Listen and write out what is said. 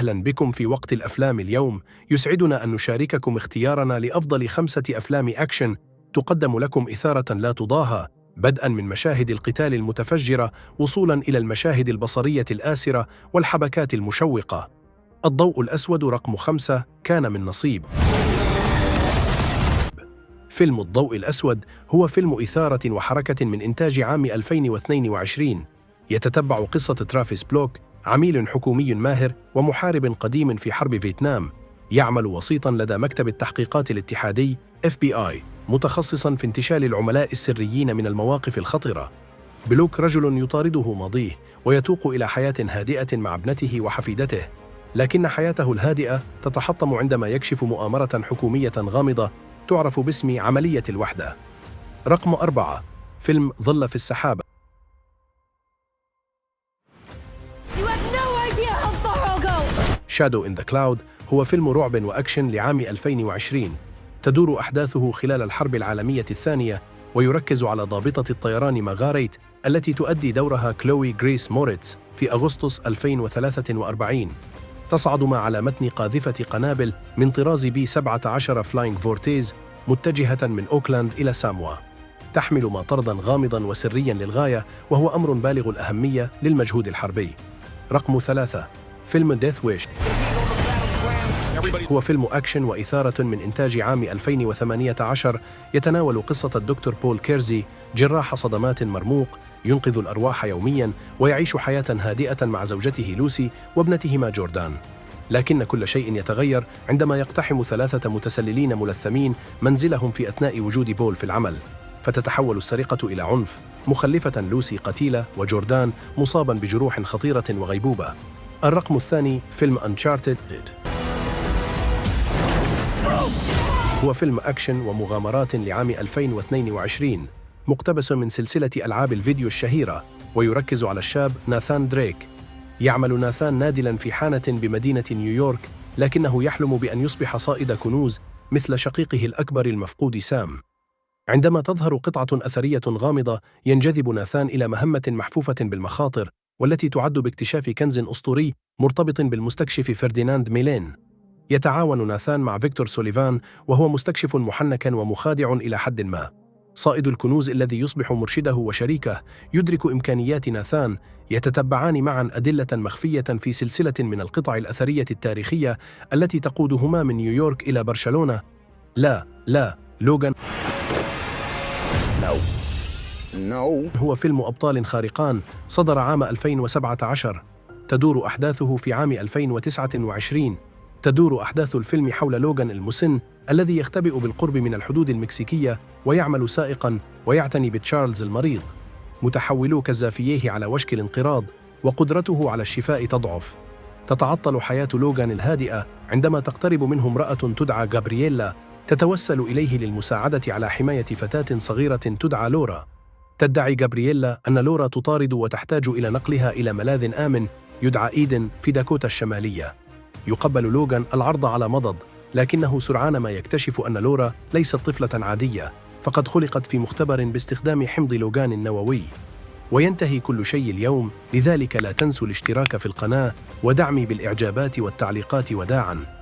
أهلا بكم في وقت الأفلام. اليوم يسعدنا أن نشارككم اختيارنا لأفضل 5 أفلام أكشن تقدم لكم إثارة لا تضاهى، بدءا من مشاهد القتال المتفجرة وصولا إلى المشاهد البصرية الآسرة والحبكات المشوقة. الضوء الأسود رقم 5 كان من نصيب. فيلم الضوء الأسود هو فيلم إثارة وحركة من إنتاج عام 2022، يتتبع قصة ترافيس بلوك، عميل حكومي ماهر ومحارب قديم في حرب فيتنام، يعمل وسيطاً لدى مكتب التحقيقات الاتحادي FBI، متخصصاً في انتشال العملاء السريين من المواقف الخطرة. بلوك رجل يطارده ماضيه ويتوق إلى حياة هادئة مع ابنته وحفيدته، لكن حياته الهادئة تتحطم عندما يكشف مؤامرة حكومية غامضة تعرف باسم عملية الوحدة. رقم 4 فيلم ظل في السحابة. Shadow in the Cloud هو فيلم رعب وأكشن لعام 2020، تدور أحداثه خلال الحرب العالمية الثانية، ويركز على ضابطة الطيران ماغاريت التي تؤدي دورها كلوي غريس موريتز في أغسطس 2043. تصعد على متن قاذفة قنابل من طراز B-17 فلاينغ فورتيز متجهة من أوكلاند إلى ساموا، تحمل مطاردا غامضا وسريا للغاية، وهو أمر بالغ الأهمية للمجهود الحربي. رقم 3 فيلم ديث ويش هو فيلم أكشن وإثارة من إنتاج عام 2018، يتناول قصة الدكتور بول كيرزي، جراح صدمات مرموق ينقذ الأرواح يومياً ويعيش حياة هادئة مع زوجته لوسي وابنتهما جوردان. لكن كل شيء يتغير عندما يقتحم 3 متسللين ملثمين منزلهم في أثناء وجود بول في العمل، فتتحول السرقة إلى عنف، مخلفة لوسي قتيلة وجوردان مصاباً بجروح خطيرة وغيبوبة. الرقم 2 فيلم Uncharted هو فيلم أكشن ومغامرات لعام 2022، مقتبس من سلسلة ألعاب الفيديو الشهيرة، ويركز على الشاب ناثان دريك. يعمل ناثان نادلاً في حانة بمدينة نيويورك، لكنه يحلم بأن يصبح صائد كنوز مثل شقيقه الأكبر المفقود سام. عندما تظهر قطعة أثرية غامضة، ينجذب ناثان إلى مهمة محفوفة بالمخاطر، والتي تعد باكتشاف كنز أسطوري مرتبط بالمستكشف فرديناند ميلين. يتعاون ناثان مع فيكتور سوليفان، وهو مستكشف محنك ومخادع إلى حد ما. صائد الكنوز الذي يصبح مرشده وشريكه يدرك إمكانيات ناثان، يتتبعان معا أدلة مخفية في سلسلة من القطع الأثرية التاريخية التي تقودهما من نيويورك إلى برشلونة. لا لوغان هو فيلم أبطال خارقان صدر عام 2017، تدور أحداثه في عام 2029. تدور أحداث الفيلم حول لوغان المسن الذي يختبئ بالقرب من الحدود المكسيكية ويعمل سائقاً، ويعتني بتشارلز المريض. متحولو كزافييه على وشك الانقراض، وقدرته على الشفاء تضعف. تتعطل حياة لوغان الهادئة عندما تقترب منه امرأة تدعى غابرييلا، تتوسل إليه للمساعدة على حماية فتاة صغيرة تدعى لورا. تدعي غابرييلا أن لورا تطارد وتحتاج إلى نقلها إلى ملاذ آمن يدعى إيدن في داكوتا الشمالية. يقبل لوغان العرض على مضض، لكنه سرعان ما يكتشف أن لورا ليست طفلة عادية، فقد خلقت في مختبر باستخدام حمض لوغان النووي. وينتهي كل شيء اليوم، لذلك لا تنسوا الاشتراك في القناة ودعمي بالإعجابات والتعليقات وداعاً.